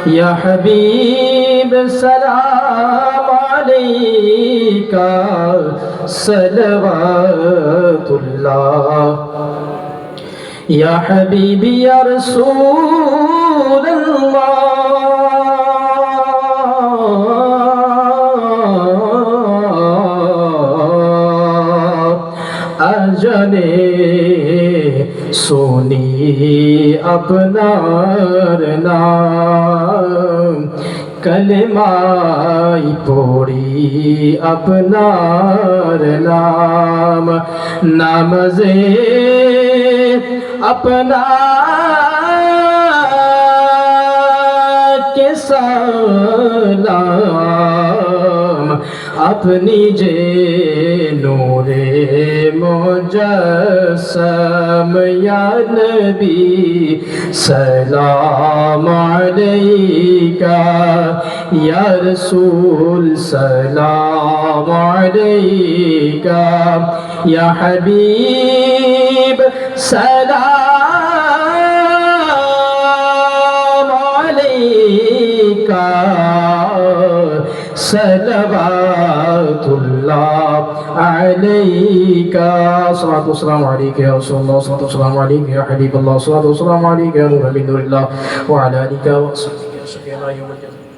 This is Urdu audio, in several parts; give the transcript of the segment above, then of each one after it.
یا حبیب سلام علیکہ صلوات اللہ یا حبیبی یا رسول اللہ اجنے سونی اپنار نام کلمائی پوڑی اپنار نام نامزے اپنا کے سلام اپنی جے نور مجسم یا نبی سلام علیکہ یا رسول سلام علیکہ یا حبیب سلام علیکہ صلوات اللہ علیکہ صلاۃ والسلام علیکہ یا رسول اللہ صلاۃ والسلام علیکہ یا حبیب اللہ صلاۃ والسلام علیکہ یا نور من نور اللہ وعلی آلہ وصحبہ وسلم یوم القیامہ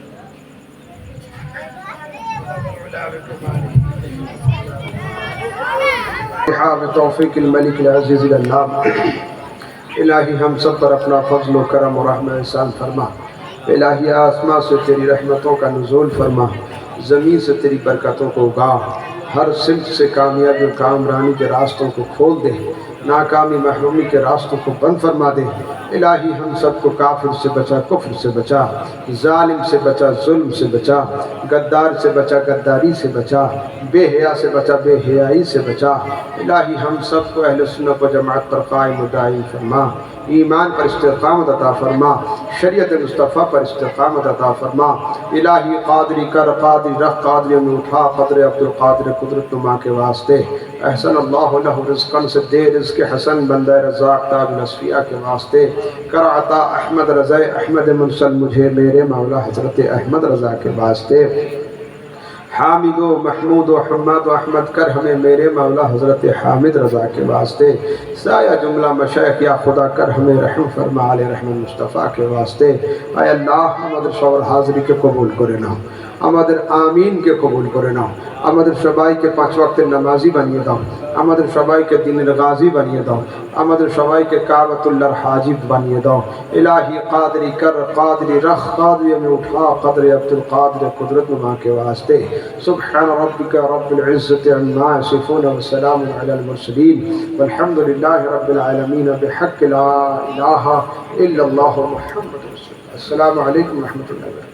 بتوفیق الملک العزیز العلام الہی ہم سب پر اپنا فضل و کرم و رحم احسان فرما الہی آسمان سے تیری رحمتوں کا نزول فرما زمین سے تیری برکتوں کو اگا ہر سمت سے کامیابی و کامرانی کے راستوں کو کھول دے ناکامی محرومی کے راستوں کو بند فرما دے الہی ہم سب کو کافر سے بچا کفر سے بچا ظالم سے بچا ظلم سے بچا غدار سے بچا غداری سے بچا بے حیا سے بچا بے حیائی سے بچا الہی ہم سب کو اہل سنت و جماعت پر قائم و دائم فرما ایمان پر استقامت عطا فرما شریعت مصطفیٰ پر استقامت عطا فرما الہی قادری کر قادری رکھ قادری میں اٹھا قدر عبدالقادر قدرت نما کے واسطے احسن اللہ لہ رزقاً سے دے رزق حسن بندہ رزاق تاج نصفیہ کے واسطے کر عطا احمد رضا احمد منسل مجھے میرے مولا حضرت احمد رضا کے واسطے حامد و محمود و حماد و احمد کر ہمیں میرے مولا حضرت حامد رضا کے واسطے سایہ جملہ مشایخ یا خدا کر ہمیں رحم فرما علی رحم مصطفیٰ کے واسطے اے اللہ ہمادر شور حاضری کے قبول کرے نہ ہمادر آمین کے قبول کرے نہ ہمادر شبائی کے 5 وقت نمازی بنیے داؤ ہمادر شبائی کے دین الغازی بنیے داؤ ہمادر شبائی کے کعبۃ اللہ حاجب بنیے داؤ الہی قادری کر قادری رخ قادری میں اٹھا قدر عبدالقادر قدرت نما کے واسطے سبحان ربک رب العزت عما یصفون وسلام علی المرسلین والحمد للہ رب العالمین بحق لا الہ الا اللہ محمد رسول اللہ السلام علیکم ورحمۃ اللہ وبرکاتہ